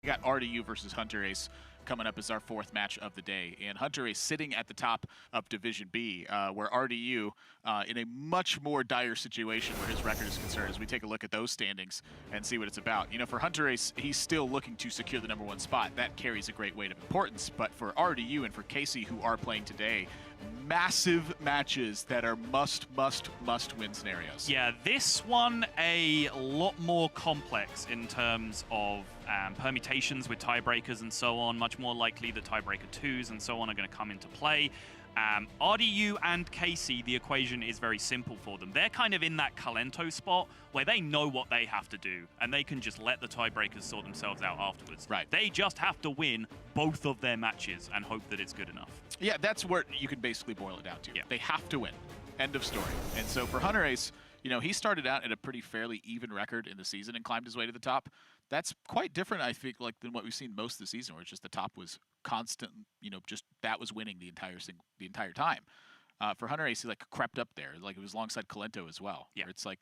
We got RDU versus hunterace coming up as our fourth match of the day. And hunterace sitting at the top of Division B, where RDU in a much more dire situation where his record is concerned as we take a look at those standings and see what it's about. You know, for hunterace, he's still looking to secure the #1 spot. That carries a great weight of importance. But for RDU and for Casey, who are playing today, massive matches that are must win scenarios. Yeah, this one a lot more complex in terms of permutations with tiebreakers and so on. Much more likely that tiebreaker 2s and so on are going to come into play. RDU and Casey, the equation is very simple for them. They're kind of in that Calento spot where they know what they have to do, and they can just let the tiebreakers sort themselves out afterwards. Right. They just have to win both of their matches and hope that it's good enough. Yeah, that's where you can basically boil it down to. Yeah. They have to win. End of story. And so for hunterace, you know, he started out at a pretty fairly even record in the season and climbed his way to the top. That's quite different, I think, like than what we've seen most of the season, where it's just the top was constant, you know, just that was winning the entire time. For hunterace, he like crept up there, like it was alongside Calento as well. Yeah. Where it's like,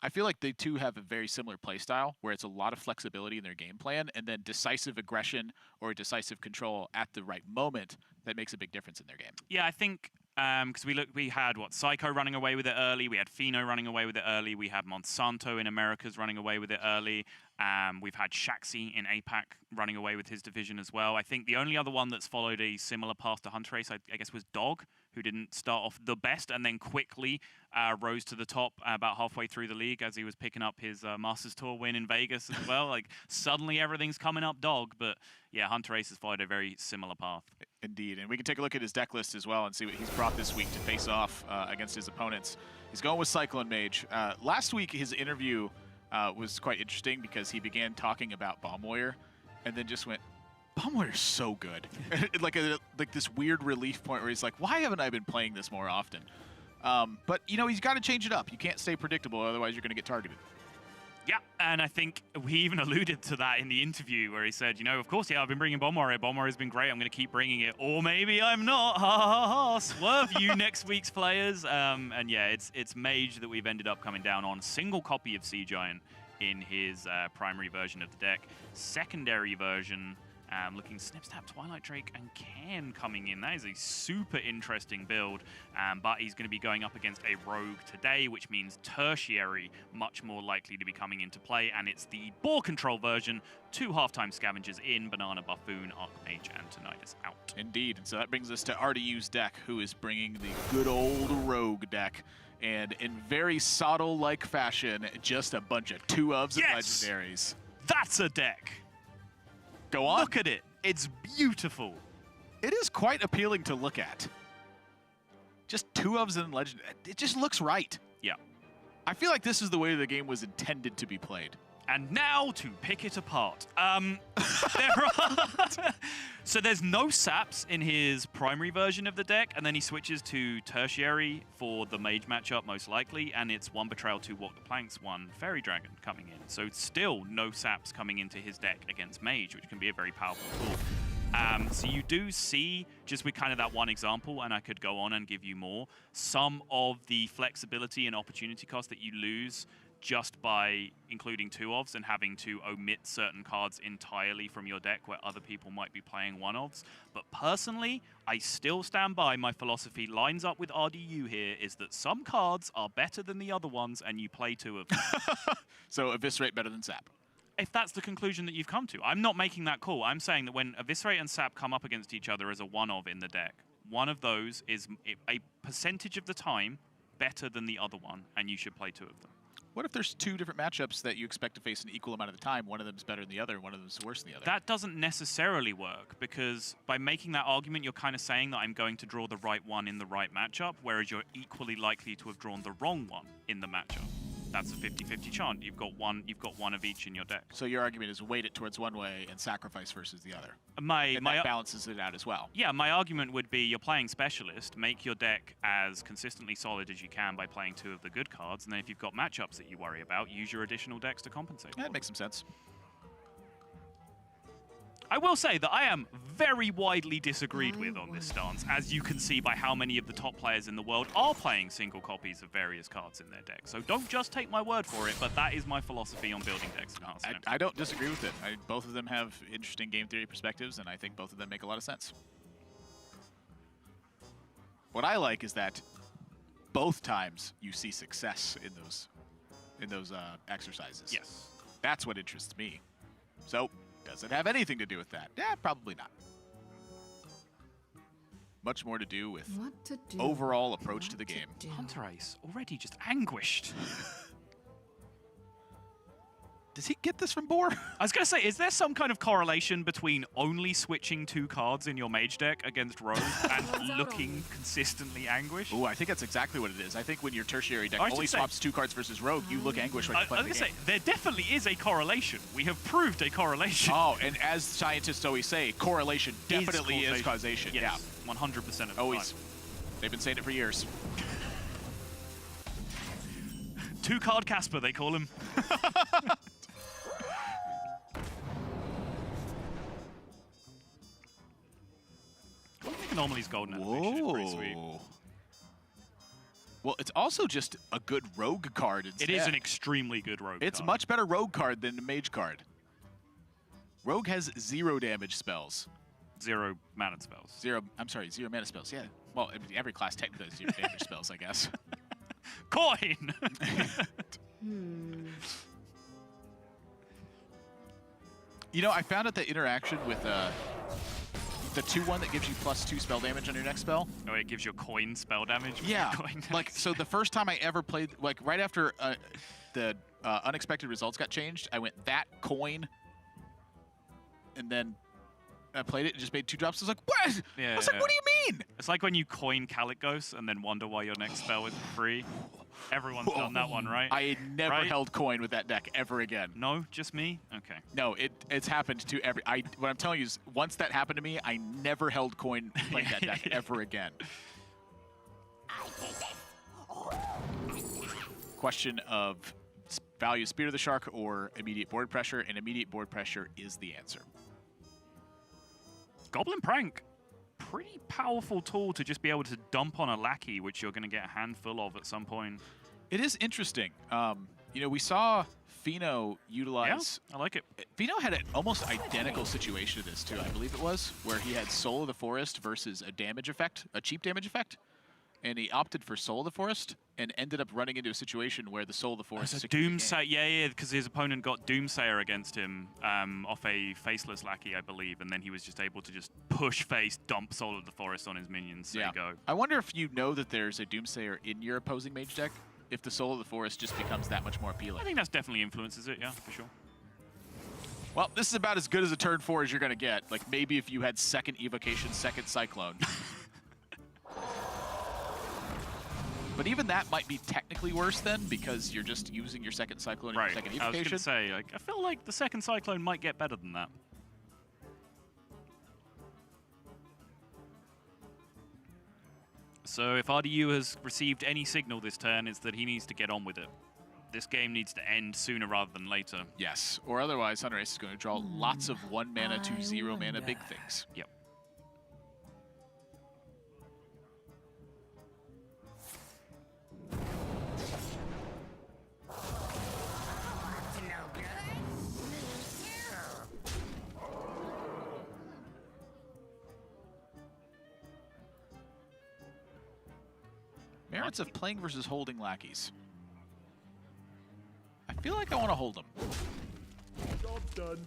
I feel like they two have a very similar play style, where it's a lot of flexibility in their game plan, and then decisive aggression or decisive control at the right moment that makes a big difference in their game. Yeah, I think because we had Psycho running away with it early, we had Fino running away with it early, we had Monsanto in Americas running away with it early. We've had Shaxi in APAC running away with his division as well. I think the only other one that's followed a similar path to hunterace, I guess, was Dog, who didn't start off the best and then quickly rose to the top about halfway through the league as he was picking up his Masters Tour win in Vegas as well. Like, suddenly everything's coming up Dog, but yeah, hunterace has followed a very similar path. Indeed, and we can take a look at his deck list as well and see what he's brought this week to face off against his opponents. He's going with Cyclone Mage. Last week, his interview was quite interesting because he began talking about Bomb Warrior and then just went, Bomb Warrior's so good. like this weird relief point where he's like, why haven't I been playing this more often? But, you know, he's got to change it up. You can't stay predictable, otherwise you're going to get targeted. Yeah, and I think we even alluded to that in the interview where he said, you know, of course, yeah, I've been bringing Bomb Warrior. Bomb Warrior's been great. I'm going to keep bringing it. Or maybe I'm not. Ha ha ha. Swerve you next week's players. And yeah, it's Mage that we've ended up coming down on. Single copy of Sea Giant in his primary version of the deck. Secondary version, looking Snip Snap, Twilight Drake, and Can coming in. That is a super interesting build, but he's going to be going up against a Rogue today, which means Tertiary much more likely to be coming into play, and it's the Boar Control version, 2 halftime Scavengers in, Banana, Buffoon, Archmage, and Tinnitus out. Indeed, and so that brings us to RDU's deck, who is bringing the good old Rogue deck. And in very Soddle-like fashion, just a bunch of 2-ofs and legendaries. That's a deck. Go on. Look at it. It's beautiful. It is quite appealing to look at. Just 2-ofs and legend. It just looks right. Yeah. I feel like this is the way the game was intended to be played. And now to pick it apart. So there's no saps in his primary version of the deck, and then he switches to Tertiary for the Mage matchup, most likely, and it's 1 Betrayal, 2 Walk the Planks, 1 Fairy Dragon coming in. So still no saps coming into his deck against Mage, which can be a very powerful tool. So you do see, just with kind of that one example, and I could go on and give you more, some of the flexibility and opportunity cost that you lose just by including 2-ofs and having to omit certain cards entirely from your deck where other people might be playing 1-ofs. But personally, I still stand by my philosophy, lines up with RDU here, is that some cards are better than the other ones and you play 2 of them. So Eviscerate better than Sap. If that's the conclusion that you've come to. I'm not making that call. I'm saying that when Eviscerate and Sap come up against each other as a 1-of in the deck, one of those is a percentage of the time better than the other one, and you should play 2 of them. What if there's 2 different matchups that you expect to face an equal amount of the time? One of them is better than the other, one of them is worse than the other. That doesn't necessarily work, because by making that argument, you're kind of saying that I'm going to draw the right one in the right matchup, whereas you're equally likely to have drawn the wrong one in the matchup. That's a 50-50 chance. You've got one of each in your deck. So your argument is weight it towards one way and sacrifice versus the other. And that balances it out as well. Yeah, my argument would be you're playing Specialist, make your deck as consistently solid as you can by playing 2 of the good cards, and then if you've got matchups that you worry about, use your additional decks to compensate. That makes some sense. I will say that I am very widely disagreed with on this stance, as you can see by how many of the top players in the world are playing single copies of various cards in their deck. So don't just take my word for it, but that is my philosophy on building decks in Hearthstone. I don't disagree with it. Both of them have interesting game theory perspectives, and I think both of them make a lot of sense. What I like is that both times you see success in those exercises. Yes. That's what interests me. So, does it have anything to do with that? Yeah, probably not. Much more to do with overall approach to the game. hunterace already just anguished. Does he get this from Boar? I was going to say, is there some kind of correlation between only switching 2 cards in your mage deck against Rogue and looking consistently anguished? Ooh, I think that's exactly what it is. I think when your tertiary deck only swaps 2 cards versus Rogue, you look anguished when you play the game. I was going to say, there definitely is a correlation. We have proved a correlation. Oh, and as scientists always say, correlation definitely is causation. Yes, yeah. 100% of the always. time. They've been saying it for years. 2-card Casper, they call him. Anomalies Golden animation is pretty sweet. Well, it's also just a good rogue card instead. It is an extremely good rogue card. It's a much better rogue card than a mage card. Rogue has 0 damage spells. 0 mana spells. 0 mana spells, yeah. Well, every class technically has 0 damage spells, I guess. Coin! You know, I found out the interaction with the 2/1 that gives you +2 spell damage on your next spell. Oh, it gives you coin spell damage? Yeah. Like, so the first time I ever played, like, right after the unexpected results got changed, I went that coin, and then I played it and just made 2 drops. I was like, what? Yeah, I was like, what do you mean? It's like when you coin Calicos and then wonder why your next spell is free. Everyone's done that one, right? I never held coin with that deck ever again. No, just me? Okay. No, it's happened to every... what I'm telling you is, once that happened to me, I never held coin playing that deck ever again. Question of value Spear of the Shark or immediate board pressure, and immediate board pressure is the answer. Goblin Prank. Pretty powerful tool to just be able to dump on a lackey, which you're going to get a handful of at some point. It is interesting. You know, we saw Fino utilize... Yeah, I like it. Fino had an almost identical situation to this, too, I believe it was, where he had Soul of the Forest versus a damage effect, a cheap damage effect, and he opted for Soul of the Forest and ended up running into a situation where the Soul of the Forest... Doomsayer, yeah, because his opponent got Doomsayer against him off a Faceless Lackey, I believe, and then he was just able to just push face, dump Soul of the Forest on his minions. There you go. I wonder if you know that there's a Doomsayer in your opposing mage deck, if the Soul of the Forest just becomes that much more appealing. I think that definitely influences it, yeah, for sure. Well, this is about as good as a turn 4 as you're going to get. Like, maybe if you had second Evocation, second Cyclone. But even that might be technically worse then, because you're just using your second Cyclone and your second Evocation. I was going to say, like, I feel like the second Cyclone might get better than that. So if RDU has received any signal this turn, it's that he needs to get on with it. This game needs to end sooner rather than later. Yes, or otherwise hunterace is going to draw lots of 1 mana to 0 mana big things. Yep. Merits of playing versus holding lackeys. I feel like I want to hold them. Job done.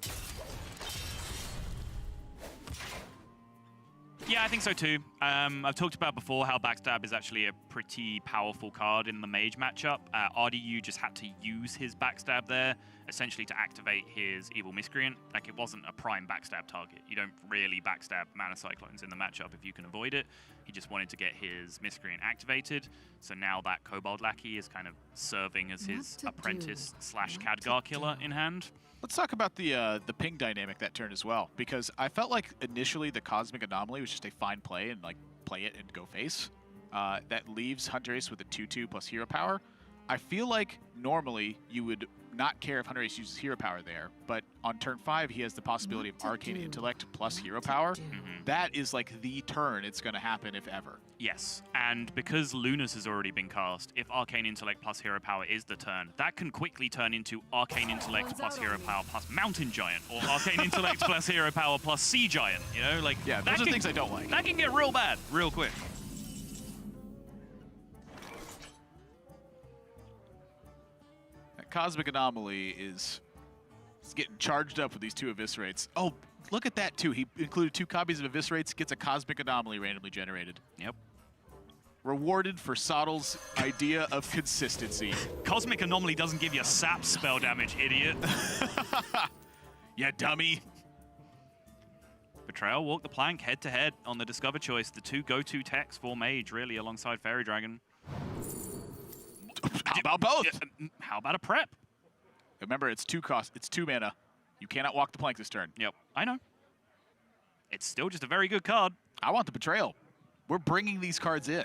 Yeah, I think so too. I've talked about before how Backstab is actually a pretty powerful card in the Mage matchup. RDU just had to use his Backstab there, essentially to activate his Evil Miscreant. Like, it wasn't a prime Backstab target. You don't really Backstab Mana Cyclones in the matchup if you can avoid it. He just wanted to get his Miscreant activated. So now that Kobold Lackey is kind of serving as his apprentice slash Khadgar killer in hand. Let's talk about the ping dynamic that turn as well, because I felt like initially the Cosmic Anomaly was just a fine play and like play it and go face. That leaves hunterace with a 2/2 plus hero power. I feel like normally you would not care if hunterace uses hero power there, but on turn 5 he has the possibility of Arcane Intellect plus hero power. That is like the turn it's going to happen if ever. Yes, and because Lunas has already been cast, if Arcane Intellect plus Hero Power is the turn, that can quickly turn into Arcane Intellect plus Hero Power plus Mountain Giant, or Arcane Intellect plus Hero Power plus Sea Giant, you know? Like, yeah, those are things I don't like. That can get real bad, real quick. That Cosmic Anomaly is getting charged up with these 2 Eviscerates. Oh, look at that, too. He included 2 copies of Eviscerates, gets a Cosmic Anomaly randomly generated. Yep. Rewarded for Sottle's idea of consistency. Cosmic Anomaly doesn't give you sap spell damage, idiot. Yeah, dummy. Betrayal walk the plank head-to-head on the Discover choice. The 2 go-to techs for Mage, really, alongside Fairy Dragon. How about both? How about a prep? Remember, it's 2 cost. It's 2 mana. You cannot walk the plank this turn. Yep, I know. It's still just a very good card. I want the Betrayal. We're bringing these cards in.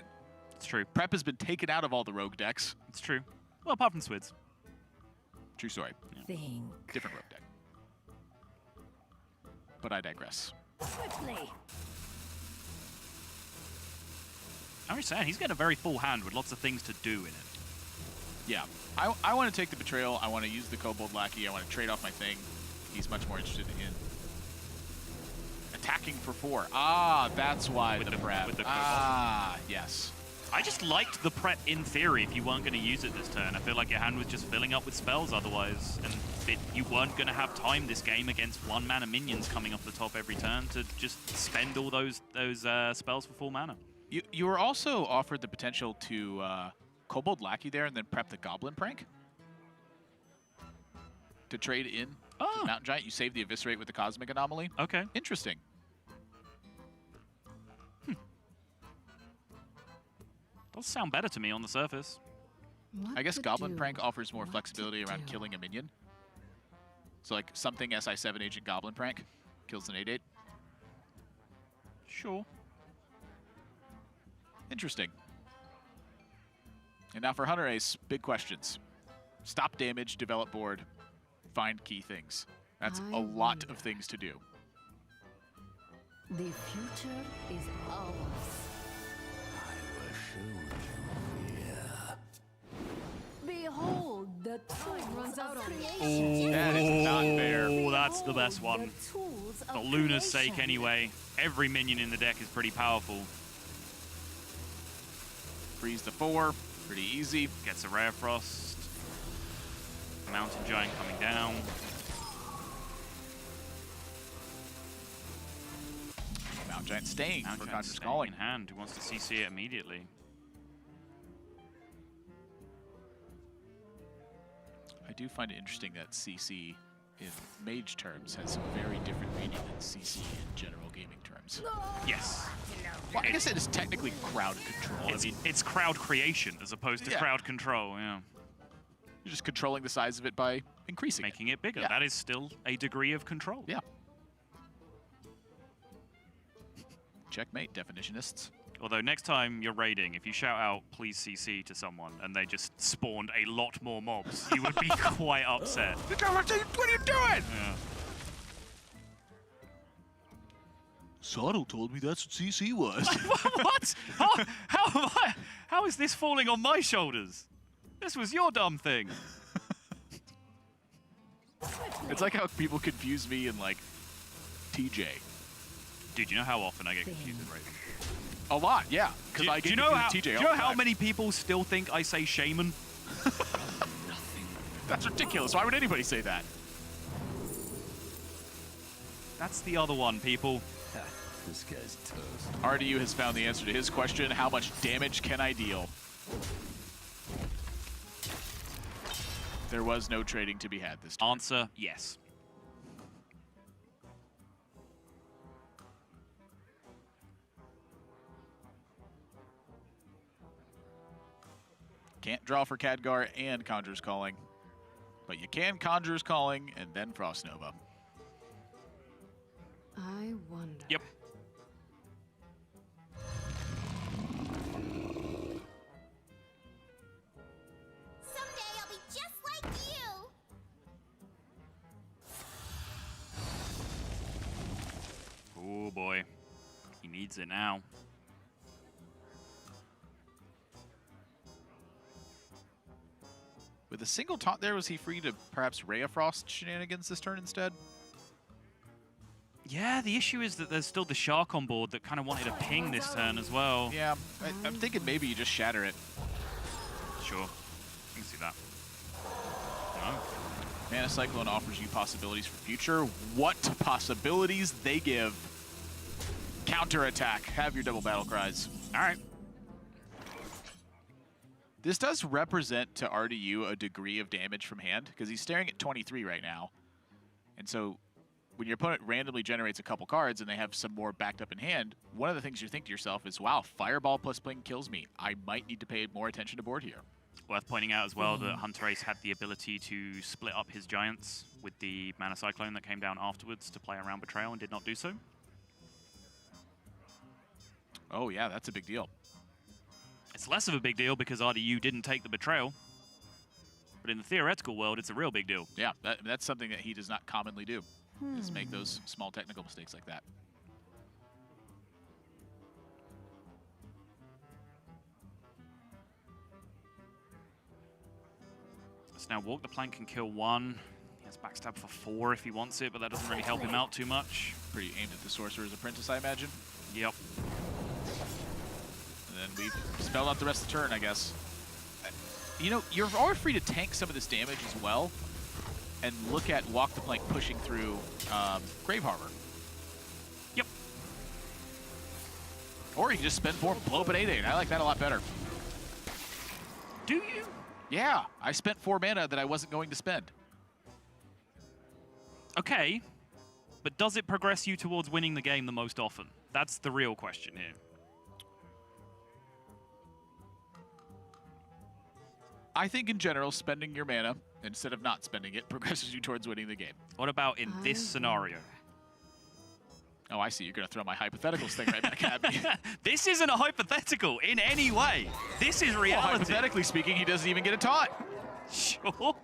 It's true. Prep has been taken out of all the rogue decks. It's true. Well, apart from Swids. True story. Think. Different rogue deck. But I digress. Swiftly. I'm just saying, he's got a very full hand with lots of things to do in it. Yeah. I want to take the Betrayal. I want to use the Kobold Lackey. I want to trade off my thing. He's much more interested in attacking for 4. Ah, that's why the prep. Ah, yes. I just liked the prep in theory if you weren't going to use it this turn. I feel like your hand was just filling up with spells otherwise, and you weren't going to have time this game against 1-mana minions coming off the top every turn to just spend all those spells for full mana. You were also offered the potential to Kobold Lackey there and then prep the Goblin Prank to trade in to Mountain Giant. You save the Eviscerate with the Cosmic Anomaly. Okay. Interesting. Does sound better to me on the surface. What I guess to Goblin do? Prank offers more What to flexibility around do? killing a minion. So like something SI7 Agent Goblin Prank kills an 8/8. Sure. Interesting. And now for Hunterace, big questions. Stop damage, develop board, find key things. That's I a lot of wonder. things to do. The future is ours. Behold, the tools of creation. That is not fair. Oh, that's the best Behold, one. the tools of For Luna's creation. sake anyway. Every minion in the deck is pretty powerful. Freeze the 4, pretty easy. Gets a Rare Frost. Mountain Giant coming down. Mountain Giant staying Mountain for Giant Conjurer's staying Calling. in hand. Who wants to CC it immediately? I do find it interesting that CC in Mage terms has some very different meaning than CC in general gaming terms. Yes. Well, I guess it is technically crowd control. It's crowd creation as opposed to Yeah. crowd control, yeah. You're just controlling the size of it by increasing Making it bigger. Yeah. That is still a degree of control. Yeah. Checkmate, definitionists. Although next time you're raiding, if you shout out, please CC to someone, and they just spawned a lot more mobs, you would be quite upset. What are you doing? Yeah. Sottle told me that's what CC was. What? How is this falling on my shoulders? This was your dumb thing. It's like how people confuse me and like TJ. Dude, you know how often I get confused with raiding? A lot, yeah. Because I Do get you know confused with TJ do you all know the how time. many people still think I say shaman? That's ridiculous. Why would anybody say that? That's the other one, people. This guy's toast. RDU has found the answer to his question, how much damage can I deal? There was no trading to be had this time. Answer, yes. Can't draw for Khadgar and Conjurer's Calling. But you can Conjurer's Calling and then Frost Nova. I wonder. Yep. Someday I'll be just like you. Oh boy. He needs it now. With a single taunt there, was he free to perhaps Ray of Frost shenanigans this turn instead? Yeah, the issue is that there's still the Shark on board that kind of wanted a ping this turn as well. Yeah, I'm thinking maybe you just shatter it. Sure. I can see that. No. Mana Cyclone offers you possibilities for future. What possibilities they give. Counterattack. Have your double battle cries. All right. This does represent to RDU a degree of damage from hand, because he's staring at 23 right now. And so when your opponent randomly generates a couple cards and they have some more backed up in hand, one of the things you think to yourself is, wow, Fireball plus Ping kills me. I might need to pay more attention to board here. Worth pointing out as well that hunterace had the ability to split up his giants with the Mana Cyclone that came down afterwards to play around Betrayal and did not do so. Oh yeah, that's a big deal. It's less of a big deal because RDU didn't take the Betrayal. But in the theoretical world, it's a real big deal. Yeah, that's something that he does not commonly do, is make those small technical mistakes like that. So now Walk the Plank can kill 1. He has Backstab for 4 if he wants it, but that doesn't really help him out too much. Pretty aimed at the Sorcerer's Apprentice, I imagine. Yep. And then we've spelled out the rest of the turn, I guess. You know, you're always free to tank some of this damage as well, and look at Walk the Plank pushing through Grave Harbor. Yep. Or you can just spend 4, blow up at 8/8. I like that a lot better. Do you? Yeah, I spent 4 mana that I wasn't going to spend. Okay, but does it progress you towards winning the game the most often? That's the real question here. I think in general, spending your mana instead of not spending it progresses you towards winning the game. What about in this scenario? Oh, I see. You're going to throw my hypotheticals thing right back at me. This isn't a hypothetical in any way. This is Well, reality. hypothetically speaking, he doesn't even get a taunt. Sure.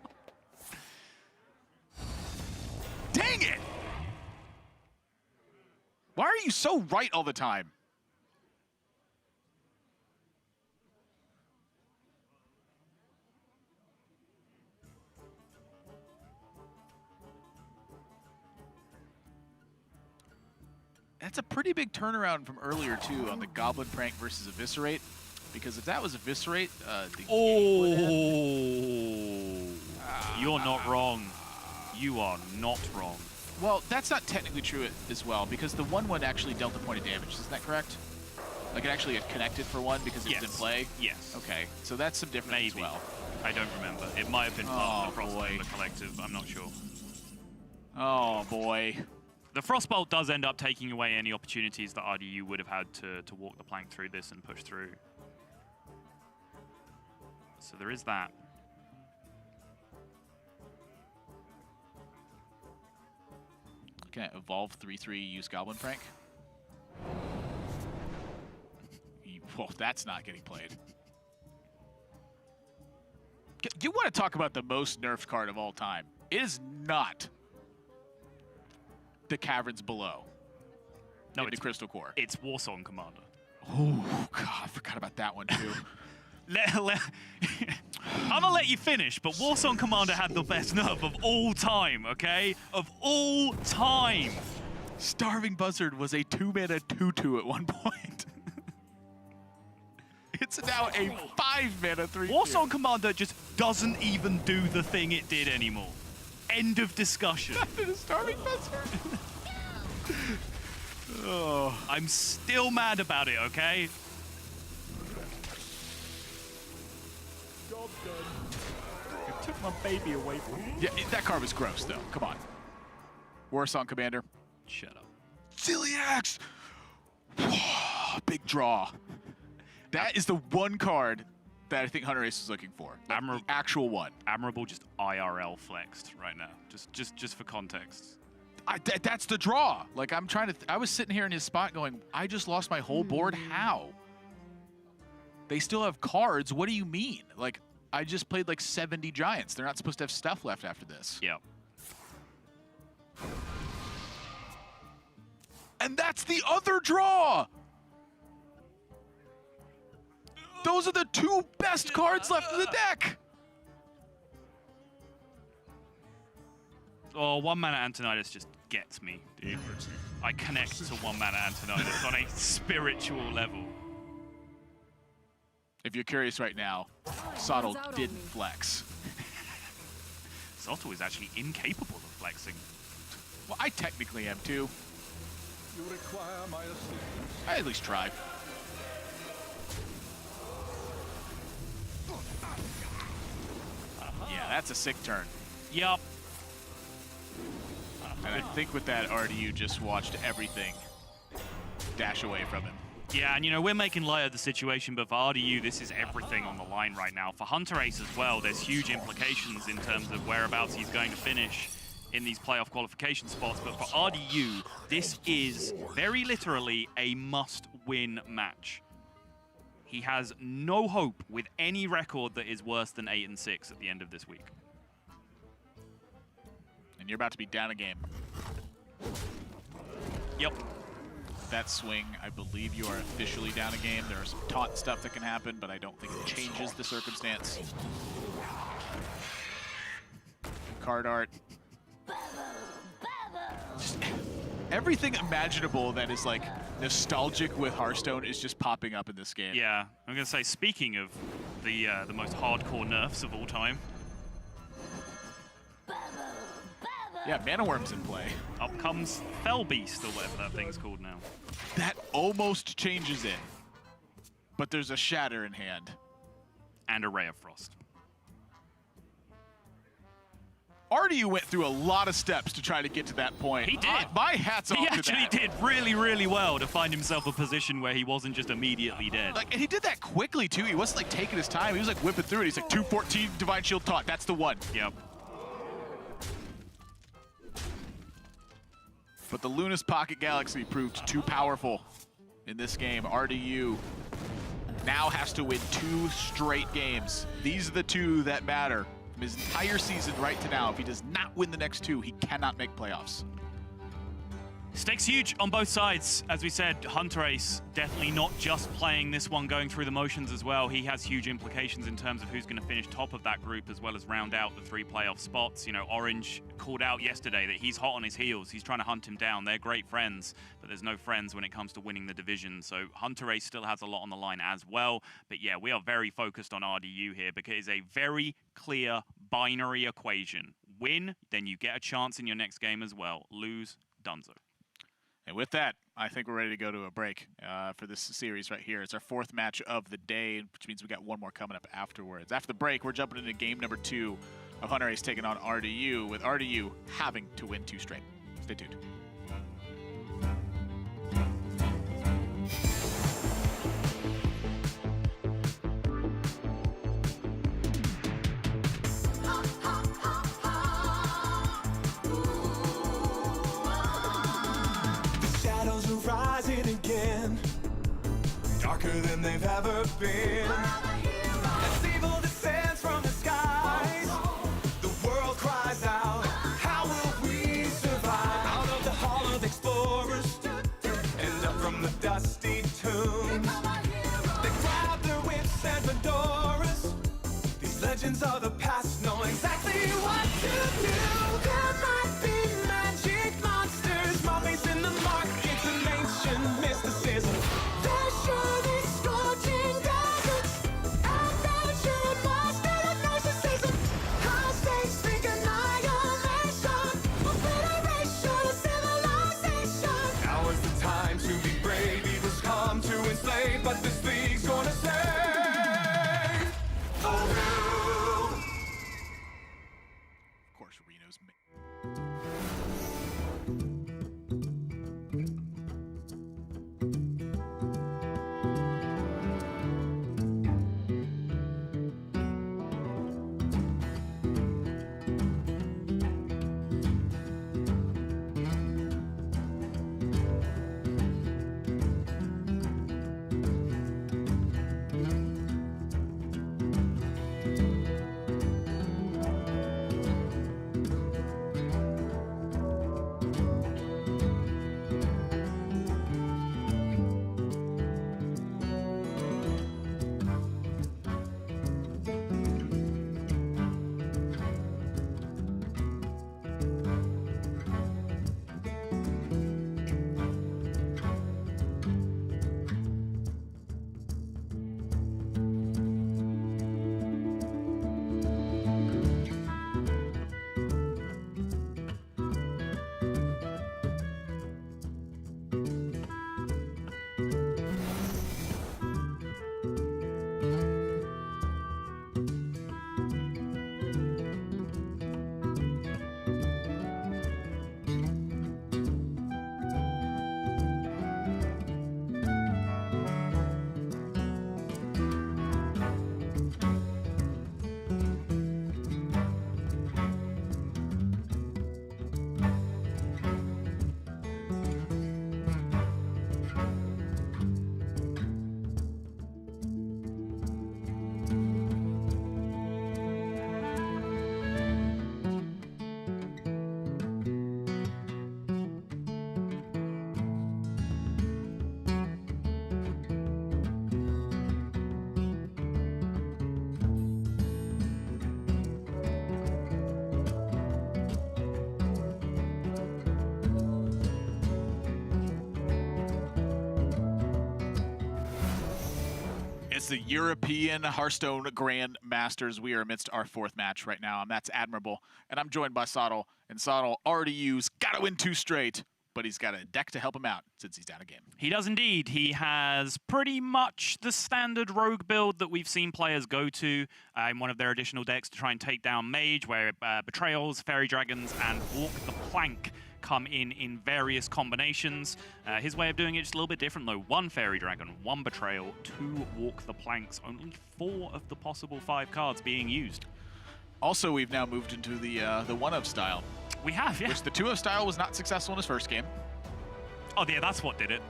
Dang it! Why are you so right all the time? That's a pretty big turnaround from earlier, too, on the Goblin Prank versus Eviscerate. Because if that was Eviscerate, the You're not wrong. You are not wrong. Well, that's not technically true as well, because the 1/1 actually dealt a point of damage. Isn't that correct? Like, it actually had connected for 1 because it was in play? Yes. Okay, so that's some difference as Maybe. well. I don't remember. It might have been part of the Oh, boy. Frostbolt Collective. I'm not sure. Oh, boy. The Frostbolt does end up taking away any opportunities that RDU would have had to walk the plank through this and push through. So there is that. Can I evolve 3/3, use Goblin Prank? Well, that's not getting played. You want to talk about the most nerfed card of all time? It is not the Caverns Below. No, in the it's Crystal Core. It's Warsong Commander. Oh, God, I forgot about that one, too. I'm gonna let you finish, but Warsong Commander had the best nerf of all time, okay? Of all time! Starving Buzzard was a 2-mana 2/2 at one point. It's now a 5-mana 3/2. Warsong Commander just doesn't even do the thing it did anymore. End of discussion. After the Starving Buzzard. Oh. I'm still mad about it, okay? You took my baby away from me. Yeah, that card was gross, though. Come on. Warsong Commander. Shut up. Celiax! Big draw. That is the one card that I think Hunterace is looking for. Like the actual one. Admirable just IRL flexed right now. Just for context. That's the draw. Like, I'm trying to... I was sitting here in his spot going, I just lost my whole board. How? They still have cards. What do you mean? Like, I just played like 70 Giants. They're not supposed to have stuff left after this. Yep. And that's the other draw! Those are the two best cards left in the deck! Oh, one mana Antonidas just gets me, dude. I connect to one mana Antonidas on a spiritual level. If you're curious right now, Sottle didn't flex. Sottle is actually incapable of flexing. Well, I technically am too. You require my assistance. I at least try. Yeah, that's a sick turn. Yup. And I think with that, RDU just watched everything dash away from him. Yeah, and you know, we're making light of the situation, but for RDU, this is everything on the line right now. For hunterace as well, there's huge implications in terms of whereabouts he's going to finish in these playoff qualification spots. But for RDU, this is very literally a must-win match. He has no hope with any record that is worse than 8-6 at the end of this week. And you're about to be down a game. Yep. That swing, I believe you are officially down a game. There are some taunt stuff that can happen, but I don't think it changes the circumstance. Card art. Just everything imaginable that is like nostalgic with Hearthstone is just popping up in this game. Yeah, I'm gonna say, speaking of the most hardcore nerfs of all time. Yeah, Mana Worm's in play. Up comes Fell Beast, or whatever that thing's called now. That almost changes it. But there's a Shatter in hand. And a Ray of Frost. RDU went through a lot of steps to try to get to that point. He did. My hat's off He to that. actually did really, really well to find himself a position where he wasn't just immediately dead. Like, and he did that quickly, too. He wasn't, like, taking his time. He was, like, whipping through it. He's like, 214 Divine Shield Taunt. That's the one. Yep. But the Luna's Pocket Galaxy proved too powerful in this game. RDU now has to win 2 straight games. These are the 2 that matter from his entire season right to now. If he does not win the next 2, he cannot make playoffs. Stakes huge on both sides. As we said, hunterace definitely not just playing this one, going through the motions as well. He has huge implications in terms of who's going to finish top of that group, as well as round out the 3 playoff spots. You know, Orange called out yesterday that he's hot on his heels. He's trying to hunt him down. They're great friends, but there's no friends when it comes to winning the division. So hunterace still has a lot on the line as well. But yeah, we are very focused on RDU here because it's a very clear binary equation. Win, then you get a chance in your next game as well. Lose, dunzo. And with that, I think we're ready to go to a break for this series right here. It's our 4th match of the day, which means we got one more coming up afterwards. After the break, we're jumping into game number 2 of hunterace taking on RDU, with RDU having to win 2 straight. Stay tuned. Darker than they've ever been. As evil descends from the skies, the world cries out, how will we survive? Out of the hall of explorers, and up from the dusty tombs, they grab their whips and fedoras. These legends of the past know exactly what to do. There might be magic monsters, mummies in the markets, and ancient mysticism. But this league's gonna save the world. It's the European Hearthstone Grandmasters. We are amidst our fourth match right now, and that's admirable. And I'm joined by Sottle, and Sottle RDU's got to win 2 straight, but he's got a deck to help him out since he's down a game. He does indeed. He has pretty much the standard rogue build that we've seen players go to in one of their additional decks to try and take down Mage, where Betrayals, Fairy Dragons, and Walk the Plank come in various combinations. His way of doing it is a little bit different though. 1 Fairy Dragon, 1 Betrayal, 2 Walk the Planks, only 4 of the possible 5 cards being used. Also, we've now moved into the 1-of style. We have, yeah. Which the 2-of style was not successful in his first game. Oh yeah, that's what did it.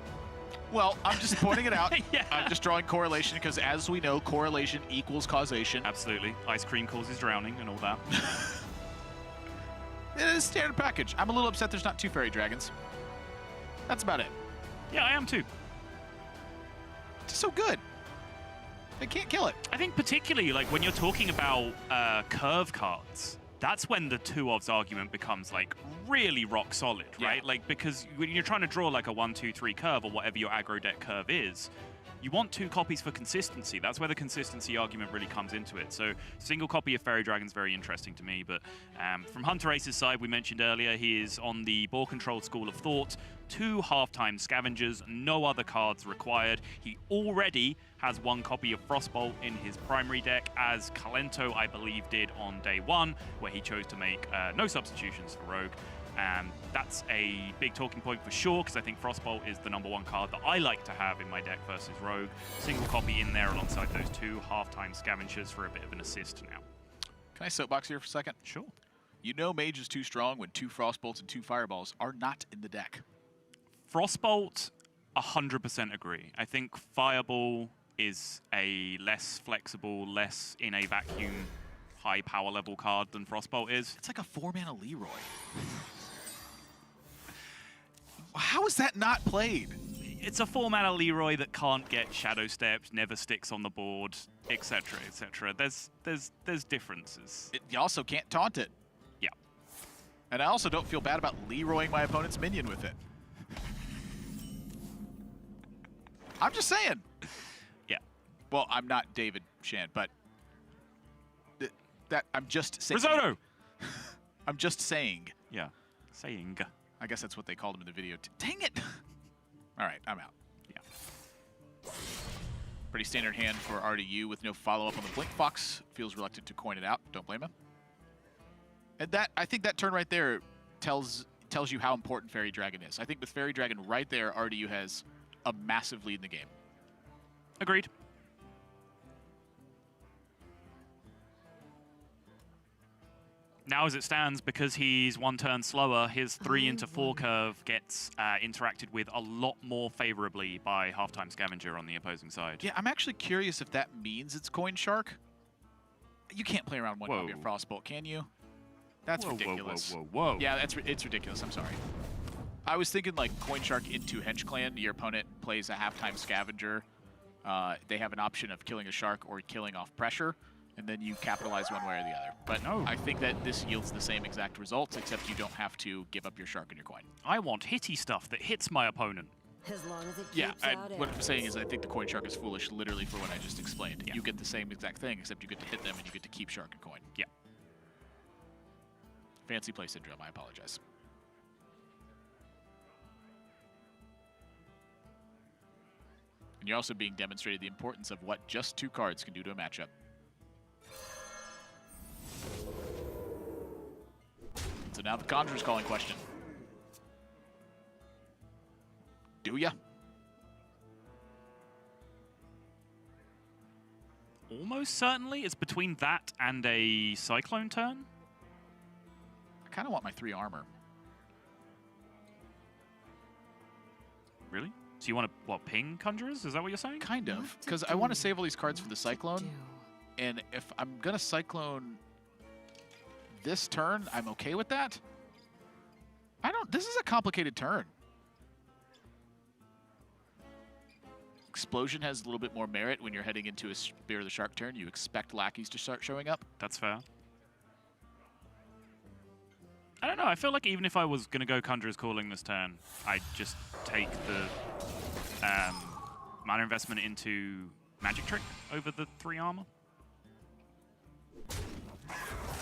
Well, I'm just pointing it out. Yeah. I'm just drawing correlation because, as we know, correlation equals causation. Absolutely. Ice cream causes drowning and all that. It is standard package. I'm a little upset there's not 2 Fairy Dragons. That's about it. Yeah, I am too. It's so good. They can't kill it. I think particularly like when you're talking about curve cards, that's when the 2-ofs argument becomes like really rock solid, right? Yeah. Like because when you're trying to draw like a 1, 2, 3 curve or whatever your aggro deck curve is, you want 2 copies for consistency. That's where the consistency argument really comes into it. So single copy of Fairy Dragon is very interesting to me. But from hunterace's side, we mentioned earlier, he is on the ball controlled school of thought. 2 halftime scavengers, no other cards required. He already has 1 copy of Frostbolt in his primary deck, as Calento, I believe, did on day 1, where he chose to make no substitutions for Rogue. That's a big talking point for sure, because I think Frostbolt is the #1 card that I like to have in my deck versus Rogue. Single copy in there alongside those 2 halftime scavengers for a bit of an assist now. Can I soapbox here for a second? Sure. You know Mage is too strong when 2 Frostbolts and 2 Fireballs are not in the deck. Frostbolt, 100% agree. I think Fireball is a less flexible, less in a vacuum, high power level card than Frostbolt is. It's like a 4-mana Leroy. How is that not played? It's a 4-mana Leroy that can't get Shadow Steps, never sticks on the board, etc., etc. There's differences. You also can't taunt it. Yeah. And I also don't feel bad about Leroying my opponent's minion with it. I'm just saying. Yeah. Well, I'm not David Shan, but that I'm just saying. Risotto! I'm just saying. Yeah. Saying. I guess that's what they called him in the video. Dang it! All right, I'm out. Yeah. Pretty standard hand for RDU with no follow-up on the Blink Fox. Feels reluctant to coin it out. Don't blame him. And that, I think that turn right there tells you how important Fairy Dragon is. I think with Fairy Dragon right there, RDU has a massive lead in the game. Agreed. Now, as it stands, because he's 1 turn slower, his 3 into 4 curve gets interacted with a lot more favorably by halftime scavenger on the opposing side. Yeah, I'm actually curious if that means it's Coin Shark. You can't play around 1 copy of Frostbolt, can you? That's ridiculous. Whoa. Yeah, it's ridiculous. I'm sorry. I was thinking like Coin Shark into Hench Clan. Your opponent plays a halftime scavenger. They have an option of killing a shark or killing off pressure, and then you capitalize one way or the other. But No. I think that this yields the same exact results, except you don't have to give up your shark and your coin. I want hitty stuff that hits my opponent. As long as it Yeah, keeps out what I'm arrows. saying is I think the Coin Shark is foolish literally for what I just explained. Yeah. You get the same exact thing, except you get to hit them and you get to keep shark and coin. Yeah. Fancy play syndrome, I apologize. And you're also being demonstrated the importance of what just 2 cards can do to a matchup. So now the Conjurer's calling question. Do ya? Almost certainly. It's between that and a Cyclone turn. I kind of want my 3 armor. Really? So you want to, what, ping Conjurers? Is that what you're saying? Kind of, What to because I want to do, save all these cards for the what to Cyclone. do. And if I'm going to Cyclone this turn, I'm okay with that. This is a complicated turn. Explosion has a little bit more merit when you're heading into a Spear of the Shark turn. You expect lackeys to start showing up. That's fair. I don't know. I feel like even if I was going to go Conjurer's Calling this turn, I'd just take the mana investment into Magic Trick over the 3 armor.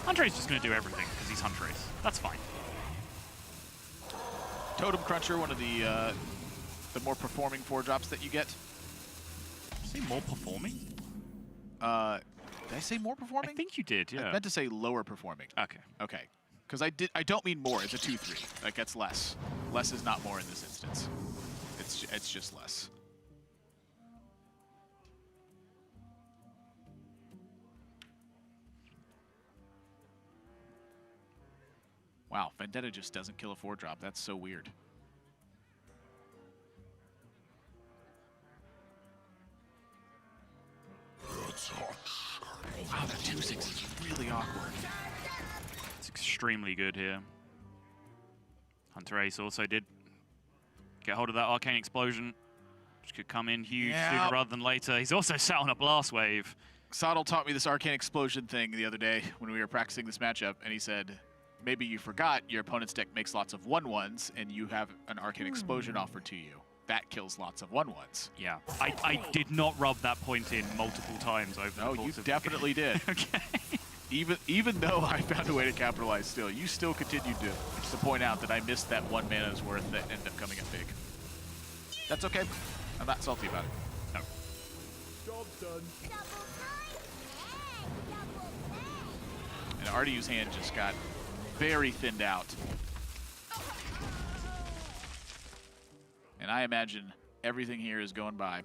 Hunterace just going to do everything because he's Hunterace. That's fine. Totem Cruncher, one of the more performing 4-drops that you get. Say more performing? Did I say more performing? I think you did, yeah. I meant to say lower performing. Okay. Okay. Because I don't mean more. It's a 2-3. Like, that's less. Less is not more in this instance. It's just less. Wow, Vendetta just doesn't kill a 4-drop. That's so weird. Wow, that 2-6 is really awkward. It's extremely good here. Hunterace also did get hold of that Arcane Explosion, which could come in huge sooner rather than later. He's also sat on a Blast Wave. Sottle taught me this Arcane Explosion thing the other day when we were practicing this matchup, and he said, maybe you forgot your opponent's deck makes lots of 1/1s, and you have an Arcane Explosion offered to you. That kills lots of 1/1s. Yeah, I did not rub that point in multiple times over the course No, you of definitely the game. did. Okay. Even though I found a way to capitalize still, you still continued to point out that I missed that 1 mana's worth that ended up coming up big. That's okay. I'm not salty about it. No. Job's done. And Ardiu's hand just got very thinned out. And I imagine everything here is going by.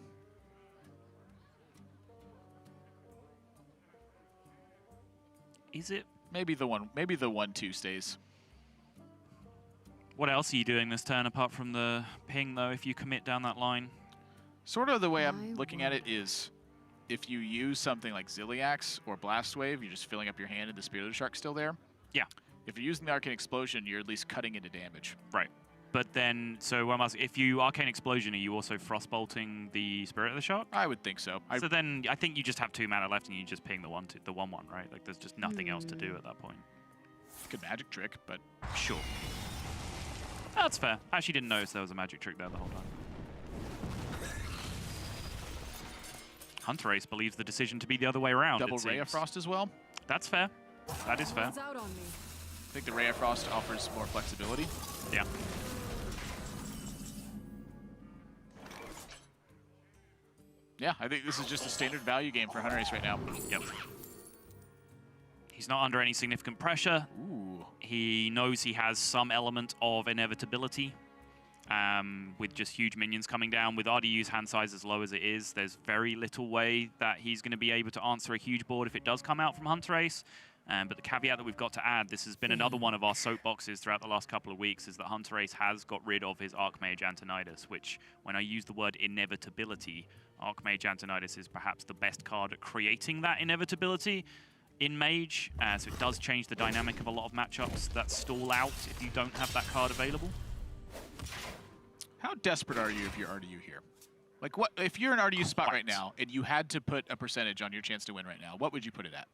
Is it? Maybe the 1-2 stays. What else are you doing this turn apart from the ping, though, if you commit down that line? Sort of the way I'm looking at it is, if you use something like Zilliax or Blast Wave, you're just filling up your hand and the Spirit of the Shark's still there. Yeah. If you're using the Arcane Explosion, you're at least cutting into damage. Right. But then, so what I'm asking, if you Arcane Explosion, are you also Frostbolting the Spirit of the Shark? I would think so. So then, I think you just have 2 mana left and you just ping the 1/1, right? Like, there's just nothing else to do at that point. Good magic trick, but Sure. That's fair. I actually didn't notice there was a magic trick there the whole time. Hunterace believes the decision to be the other way around. double Ray of Frost as well. That's fair. That is fair. Runs out on me. I think the Ray of Frost offers more flexibility. Yeah. Yeah, I think this is just a standard value game for Hunterace right now. Yep. He's not under any significant pressure. Ooh. He knows he has some element of inevitability with just huge minions coming down. With RDU's hand size as low as it is, there's very little way that he's going to be able to answer a huge board if it does come out from Hunterace. But the caveat that we've got to add, this has been another one of our soapboxes throughout the last couple of weeks, is that Hunterace has got rid of his Archmage Antonidas, which, when I use the word inevitability, Archmage Antonidas is perhaps the best card at creating that inevitability in Mage. So it does change the dynamic of a lot of matchups that stall out if you don't have that card available. How desperate are you if you're RDU here? Like, what if you're in RDU spot right now and you had to put a percentage on your chance to win right now? What would you put it at?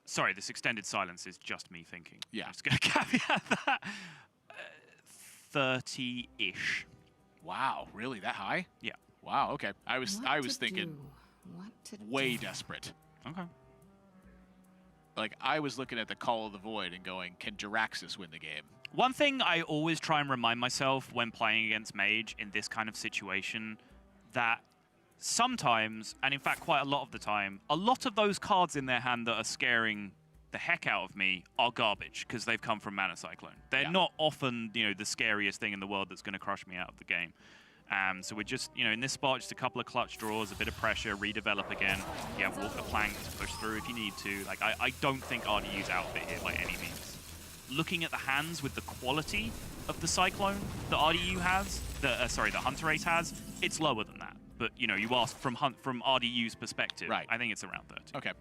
Sorry, this extended silence is just me thinking. Yeah. I'm just going to caveat that. 30-ish. Wow, really that high? Yeah. Wow. Okay. I was thinking way desperate. Okay. Like, I was looking at the Call of the Void and going, can Jiraxis win the game? One thing I always try and remind myself when playing against Mage in this kind of situation, that sometimes, and in fact quite a lot of the time, a lot of those cards in their hand that are scaring the heck out of me are garbage because they've come from Mana Cyclone. They're not often, you know, the scariest thing in the world that's going to crush me out of the game. So we're just, you know, in this spot, just a couple of clutch draws, a bit of pressure, redevelop again. Yeah, walk the plank to push through if you need to. Like, I don't think RDU's outfit here by any means. Looking at the hands with the quality of the Cyclone that RDU has, that Hunterace has, it's lower than that. But, you know, you ask from RDU's perspective, right. I think it's around 30. Okay.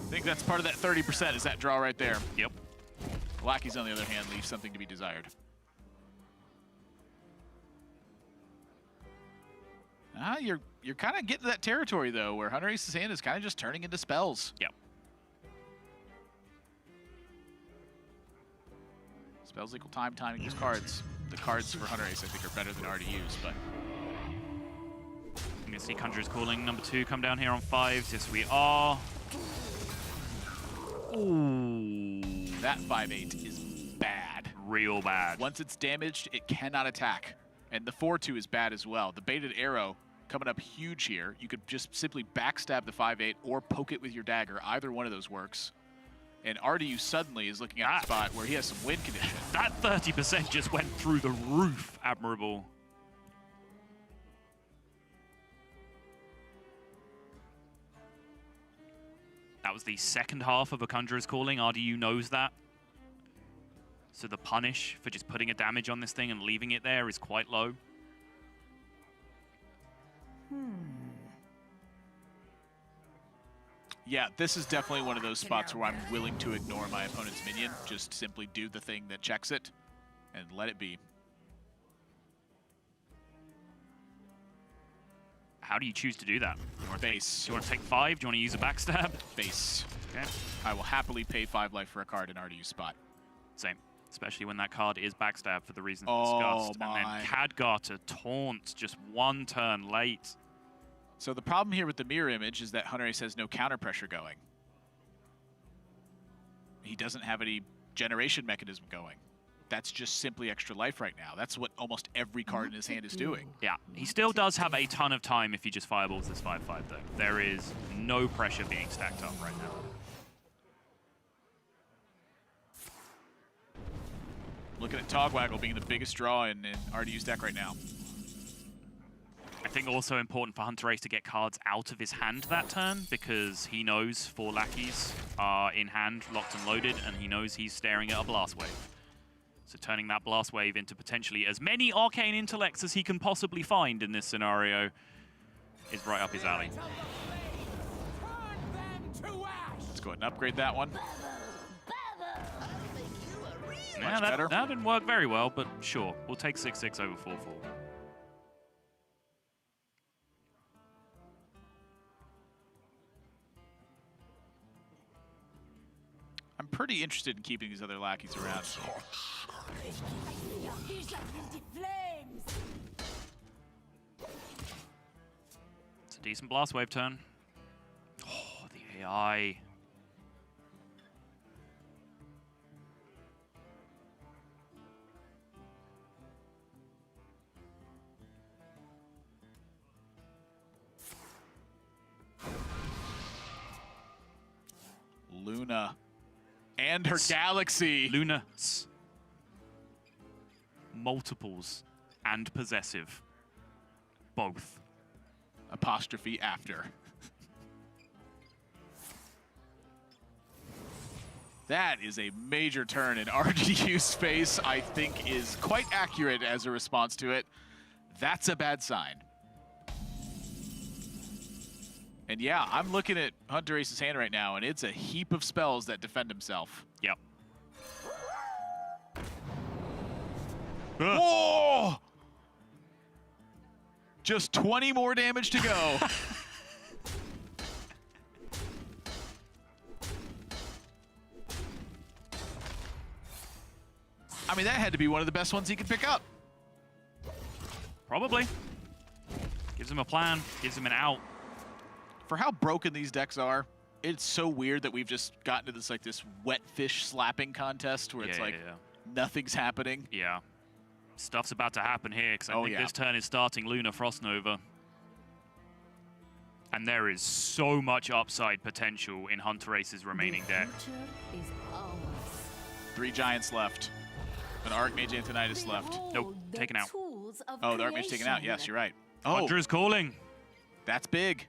I think that's part of that 30% is that draw right there. Yep. Blackies, on the other hand, leave something to be desired. You're kind of getting to that territory, though, where Hunterace's hand is kind of just turning into spells. Yep. Spells equal time, timing these cards. The cards for Hunter Ace, I think, are better than RDU's, but... I'm going to see Conjurer's Calling number 2 come down here on 5s. Yes, we are. Ooh. That 5/8 is bad. Real bad. Once it's damaged, it cannot attack. And the 4/2 is bad as well. The baited arrow coming up huge here. You could just simply backstab the 5/8 or poke it with your dagger. Either one of those works. And RDU suddenly is looking at a spot where he has some win condition. That 30% just went through the roof. Admirable. That was the second half of a Conjurer's Calling. RDU knows that. So the punish for just putting a damage on this thing and leaving it there is quite low. Yeah, this is definitely one of those spots where I'm willing to ignore my opponent's minion. Just simply do the thing that checks it and let it be. How do you choose to do that? Base. Do you want to take 5? Do you want to use a backstab? Base. Okay. I will happily pay 5 life for a card in RDU's spot. Same. Especially when that card is backstab for the reasons Oh, discussed. my. And then Khadgar taunt just one turn late. So the problem here with the mirror image is that Hunter Ace has no counter pressure going. He doesn't have any generation mechanism going. That's just simply extra life right now. That's what almost every card in his hand is doing. Yeah, he still does have a ton of time if he just fireballs this 5/5 though. There is no pressure being stacked up right now. Looking at Togwaggle being the biggest draw in RDU's deck right now. I think also important for Hunter Ace to get cards out of his hand that turn because he knows 4 lackeys are in hand, locked and loaded, and he knows he's staring at a Blast Wave. So turning that Blast Wave into potentially as many Arcane Intellects as he can possibly find in this scenario is right up his alley. Let's go ahead and upgrade that one. Yeah, that didn't work very well, but sure. We'll take 6/6 over 4/4. I'm pretty interested in keeping these other lackeys around. It's a decent Blast Wave turn. Oh, the AI. Luna. And her galaxy. Luna. Multiples and possessive. Both. Apostrophe after. That is a major turn in RDU's face. I think is quite accurate as a response to it. That's a bad sign. And yeah, I'm looking at Hunter Ace's hand right now, and it's a heap of spells that defend himself. Yep. Whoa! Just 20 more damage to go. I mean, that had to be one of the best ones he could pick up. Probably. Gives him a plan, gives him an out. For how broken these decks are, it's so weird that we've just gotten to this wet fish slapping contest where it's nothing's happening. Yeah. Stuff's about to happen here because I think this turn is starting Luna Frostnova. And there is so much upside potential in Hunter Ace's remaining deck. 3 giants left. An Archmage Antonitis left. Nope, taken out. Oh, the Archmage taken out. Yes, you're right. Oh, Hunter's Calling. That's big.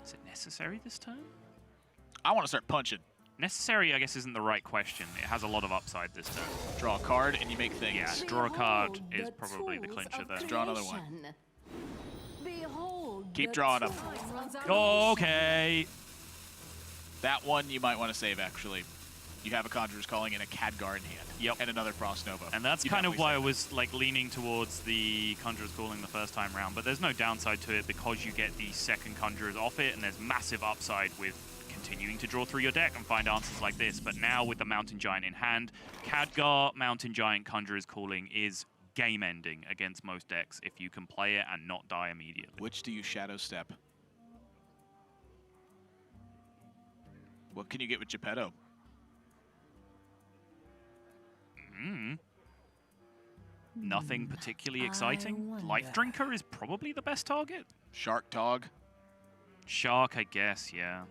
Is it necessary this turn? I want to start punching. Necessary, I guess, isn't the right question. It has a lot of upside this turn. Draw a card and you make things. Yeah, draw a card is probably the clincher there. Draw another one. Behold, Keep drawing them. Okay. That one you might want to save, actually. you have a Conjurer's Calling and a Khadgar in hand. Yep. And another Frost Nova. And that's You kind of definitely why I said was like leaning towards the Conjurer's Calling the first time round, but there's no downside to it because you get the second Conjurers off it, and there's massive upside with continuing to draw through your deck and find answers like this. But now with the Mountain Giant in hand, Khadgar, Mountain Giant, Conjurer's Calling is game-ending against most decks if you can play it and not die immediately. Which do you Shadow Step? What can you get with Geppetto? Nothing particularly exciting. wonder. Life Drinker is probably the best target. Shark Dog? Shark, I guess, yeah.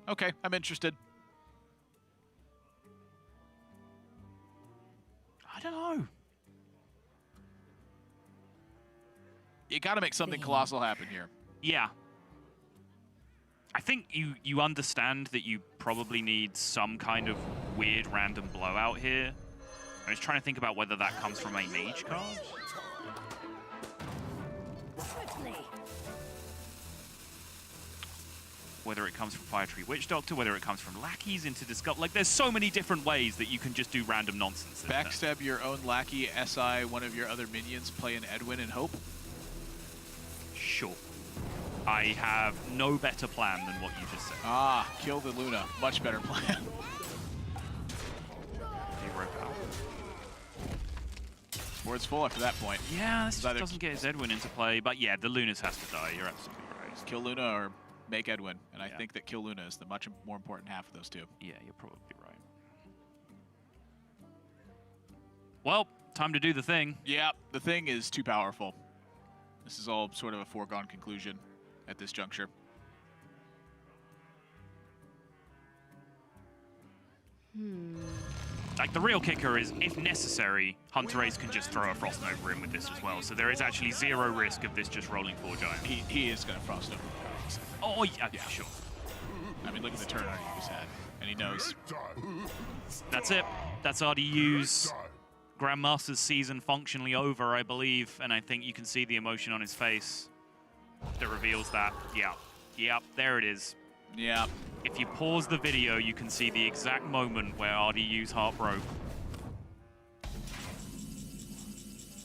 Okay, I'm interested. I don't know. You gotta make something colossal happen here. Yeah. I think you understand that you probably need some kind of weird random blowout here. I was trying to think about whether that comes from a mage card. Swiftly. Whether it comes from Fire Tree Witch Doctor, whether it comes from lackeys into Discover. Like, there's so many different ways that you can just do random nonsense. this turn. Backstab your own lackey, SI one of your other minions, play an Edwin and hope. Sure. I have no better plan than what you just said. Ah, kill the Luna. Much better plan. Zero power. Board's full after that point. Yeah, this It's just either- doesn't get his Edwin into play, but yeah, the Lunas has to die. You're absolutely right. Just kill Luna or make Edwin. And I Yeah. think that kill Luna is the much more important half of those two. Yeah, you're probably right. Well, time to do the thing. Yeah, the thing is too powerful. This is all sort of a foregone conclusion at this juncture. Like, the real kicker is, if necessary, Hunterace can just throw a Frost Nova in with this as well. So there is actually zero risk of this just rolling 4 giant. He is going to Frost over. Oh, yeah, sure. I mean, look at the turn RDU's had. And he knows. That's it. That's RDU's Grandmasters season functionally over, I believe. And I think you can see the emotion on his face that reveals that. Yeah. Yep, there it is. Yeah. If you pause the video, you can see the exact moment where RDU's heart broke.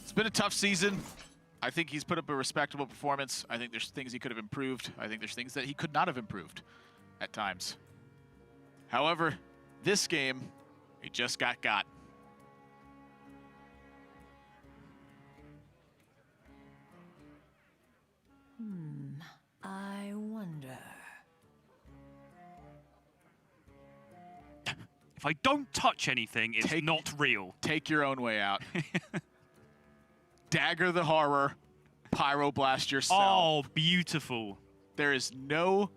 It's been a tough season. I think he's put up a respectable performance. I think there's things he could have improved. I think there's things that he could not have improved at times. However, this game, he just got. I wonder. If I don't touch anything, it's not real. Take your own way out. Dagger the horror. Pyroblast yourself. Oh, beautiful. There is no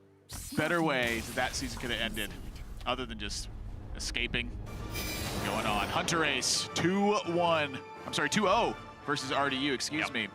better way that season could have ended other than just escaping. Going on. Hunterace 2-1. I'm sorry, 2-0 versus RDU, excuse me.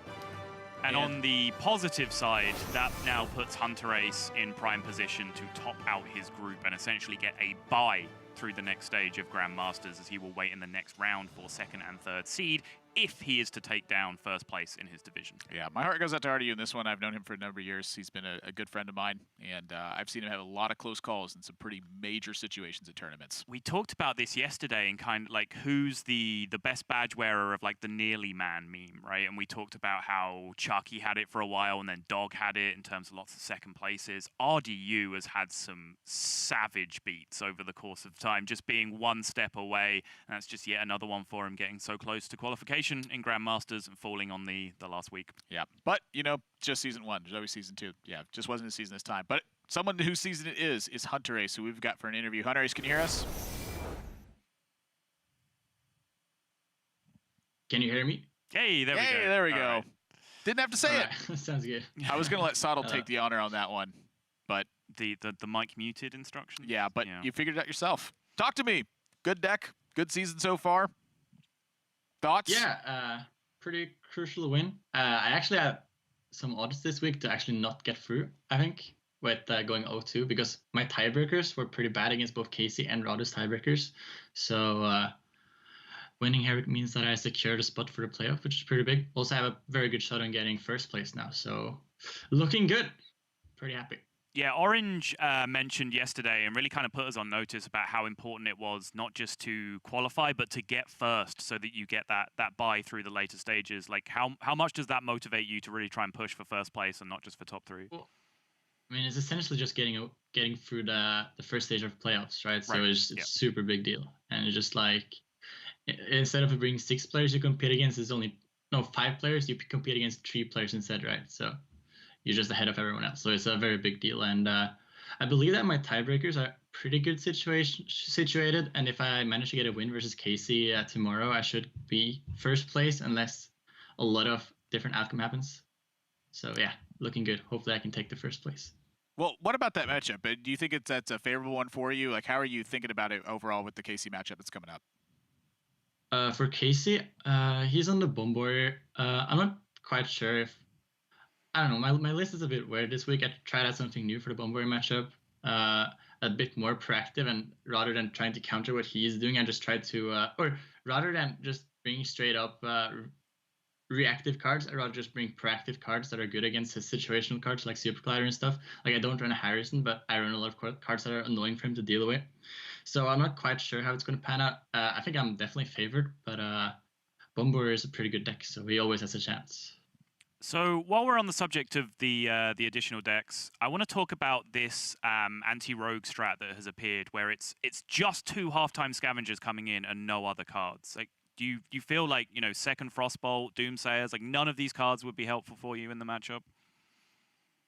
And on the positive side, that now puts Hunterace in prime position to top out his group and essentially get a bye through the next stage of Grandmasters, as he will wait in the next round for 2nd and 3rd seed if he is to take down 1st place in his division. Yeah, my heart goes out to RDU in this one. I've known him for a number of years. He's been a good friend of mine, and I've seen him have a lot of close calls in some pretty major situations at tournaments. We talked about this yesterday and kind of like who's the best badge wearer of like the nearly man meme, right? And we talked about how Chucky had it for a while and then Dog had it in terms of lots of 2nd places. RDU has had some savage beats over the course of time, just being one step away. And that's just yet another one for him, getting so close to qualification in Grandmasters and falling on the last week. Yeah, but, you know, just season 1. There's always season 2. Yeah, just wasn't a season this time. But someone whose season it is Hunterace, who we've got for an interview. Hunterace, can you hear us? Can you hear me? Hey, there we go. Hey, there we All go. right. Didn't have to say it. Alright, sounds good. I was going to let Soddle take the honor on that one. But, The mic muted instructions? yeah, but you figured it out yourself. Talk to me. Good deck. Good season so far. Thoughts? Yeah, pretty crucial win. I actually had some odds this week to actually not get through, I think, with going 0-2, because my tiebreakers were pretty bad against both Casey and Rodder's tiebreakers. So winning here means that I secured a spot for the playoff, which is pretty big. Also have a very good shot on getting 1st place now. So looking good. Pretty happy. Yeah, Orange mentioned yesterday and really kind of put us on notice about how important it was not just to qualify, but to get first so that you get that bye through the later stages. Like, how much does that motivate you to really try and push for first place and not just for top 3? Well, I mean, it's essentially just getting through the first stage of playoffs, right? So it's super big deal. And it's just like, instead of bringing 6 players you compete against, it's only 5 players. You compete against 3 players instead, right? So you're just ahead of everyone else. So it's a very big deal. And I believe that my tiebreakers are pretty good situated. And if I manage to get a win versus Casey tomorrow, I should be first place unless a lot of different outcome happens. So yeah, looking good. Hopefully I can take the first place. Well, what about that matchup? Do you think that's a favorable one for you? Like, how are you thinking about it overall with the Casey matchup that's coming up? For Casey, he's on the Bomb Warrior. I'm not quite sure if... I don't know. My list is a bit weird this week. I tried out something new for the Bomb Warrior matchup. A bit more proactive, and rather than trying to counter what he is doing, I just tried to... or rather than just bring straight up reactive cards, I'd rather just bring proactive cards that are good against his situational cards like Super Collider and stuff. Like, I don't run a Harrison, but I run a lot of cards that are annoying for him to deal with. So I'm not quite sure how it's going to pan out. I think I'm definitely favored, but Bomb Warrior is a pretty good deck, so he always has a chance. So while we're on the subject of the additional decks, I want to talk about this anti-rogue strat that has appeared, where it's just 2 halftime scavengers coming in and no other cards. Like, do you feel like, second Frostbolt, Doomsayers, like none of these cards would be helpful for you in the matchup?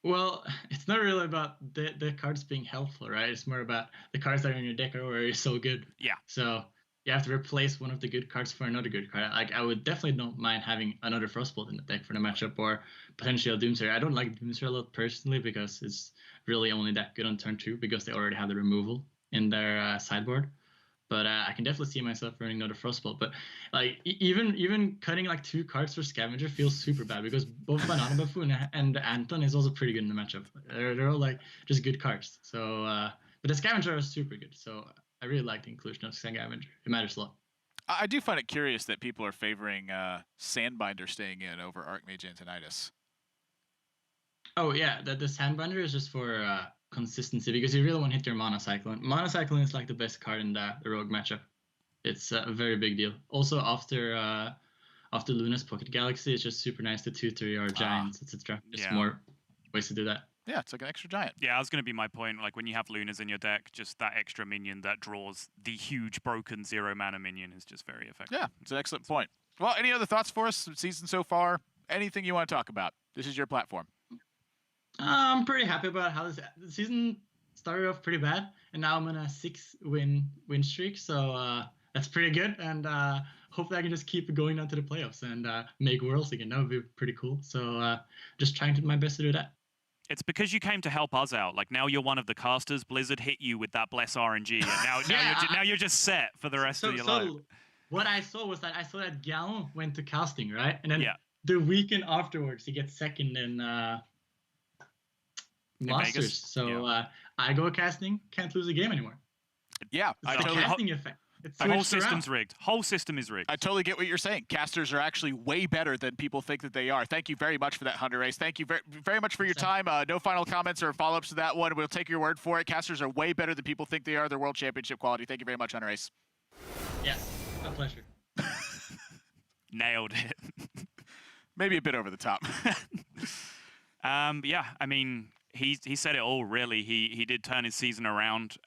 Well, it's not really about the cards being helpful, right? It's more about the cards that are in your deck are already so good. Yeah. So you have to replace one of the good cards for another good card. Like, I would definitely don't mind having another Frostbolt in the deck for the matchup, or potentially a Doomsayer. I don't like Doomsayer a lot personally because it's really only that good on turn 2 because they already have the removal in their sideboard. But I can definitely see myself running another Frostbolt. But like, even cutting like 2 cards for Scavenger feels super bad because both Banana Buffoon and Anton is also pretty good in the matchup. They're all like just good cards. So, but the Scavenger is super good. So I really like the inclusion of Scavenger. It matters a lot. I do find it curious that people are favoring Sandbinder staying in over Archmage Antonidas. Oh yeah, the Sandbinder is just for consistency because you really want to hit your Mana Cyclone. Mana Cyclone is like the best card in the Rogue matchup. It's a very big deal. Also, after Luna's Pocket Galaxy, it's just super nice to tutor your Giants, etc. Just more ways to do that. Yeah, it's like an extra giant. Yeah, that's going to be my point. Like, when you have Lunas in your deck, just that extra minion that draws the huge broken 0 mana minion is just very effective. Yeah, it's an excellent point. Well, any other thoughts for us season so far? Anything you want to talk about? This is your platform. I'm pretty happy about how the season started off pretty bad, and now I'm on a 6-win streak, so that's pretty good, and hopefully I can just keep going down to the playoffs and make Worlds again. That would be pretty cool. So just trying to do my best to do that. It's because you came to help us out. Like, now you're one of the casters. Blizzard hit you with that Bless RNG, and now you're just set for the rest of your life. What I saw was that Gallon went to casting, right? And then the weekend afterwards, he gets second in Masters. Vegas. So I go casting, can't lose a game anymore. Yeah, it's the casting effect. The whole system's rigged. Whole system is rigged. I totally get what you're saying. Casters are actually way better than people think that they are. Thank you very much for that, Hunter Ace. Thank you very much for your time. No final comments or follow-ups to that one. We'll take your word for it. Casters are way better than people think they are. They're world championship quality. Thank you very much, Hunter Ace. Yes, my pleasure. Nailed it. Maybe a bit over the top. Yeah, I mean, he said it all, really. He did turn his season around.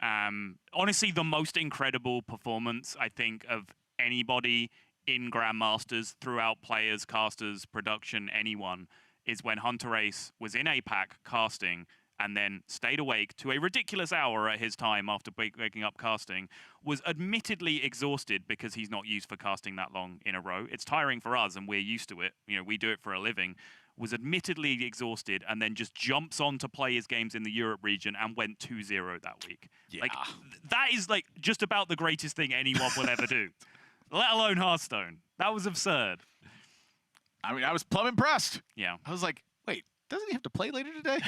Honestly, the most incredible performance, I think, of anybody in Grandmasters throughout players, casters, production, anyone, is when Hunter Ace was in APAC casting and then stayed awake to a ridiculous hour at his time after waking up casting, was admittedly exhausted because he's not used for casting that long in a row. It's tiring for us, and we're used to it. You know, we do it for a living. Was admittedly exhausted, and then just jumps on to play his games in the Europe region and went 2-0 that week. Yeah. Like, that is, like, just about the greatest thing anyone will ever do, let alone Hearthstone. That was absurd. I mean, I was plumb impressed. Yeah. I was like, wait, doesn't he have to play later today?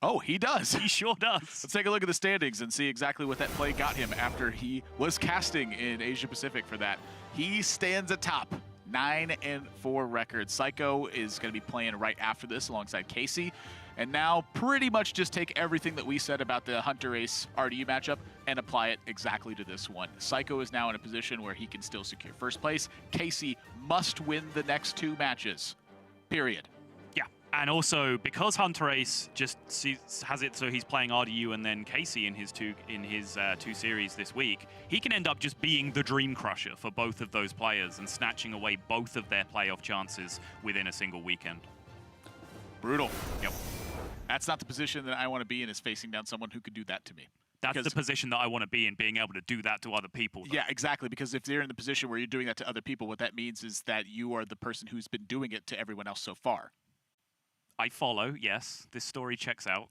Oh, he does. He sure does. Let's take a look at the standings and see exactly what that play got him after he was casting in Asia Pacific for that. He stands atop 9-4 record. Psycho is going to be playing right after this alongside Casey. And now pretty much just take everything that we said about the Hunter Ace RDU matchup and apply it exactly to this one. Psycho is now in a position where he can still secure first place. Casey must win the next 2 matches, period. Yeah, and also because Hunter Ace just has it so he's playing RDU and then Casey in his two series this week, he can end up just being the dream crusher for both of those players and snatching away both of their playoff chances within a single weekend. Brutal. Yep. That's not the position that I want to be in, is facing down someone who could do that to me. That's the position that I want to be in, being able to do that to other people. Though. Yeah, exactly. Because if they're in the position where you're doing that to other people, what that means is that you are the person who's been doing it to everyone else so far. I follow, yes. This story checks out.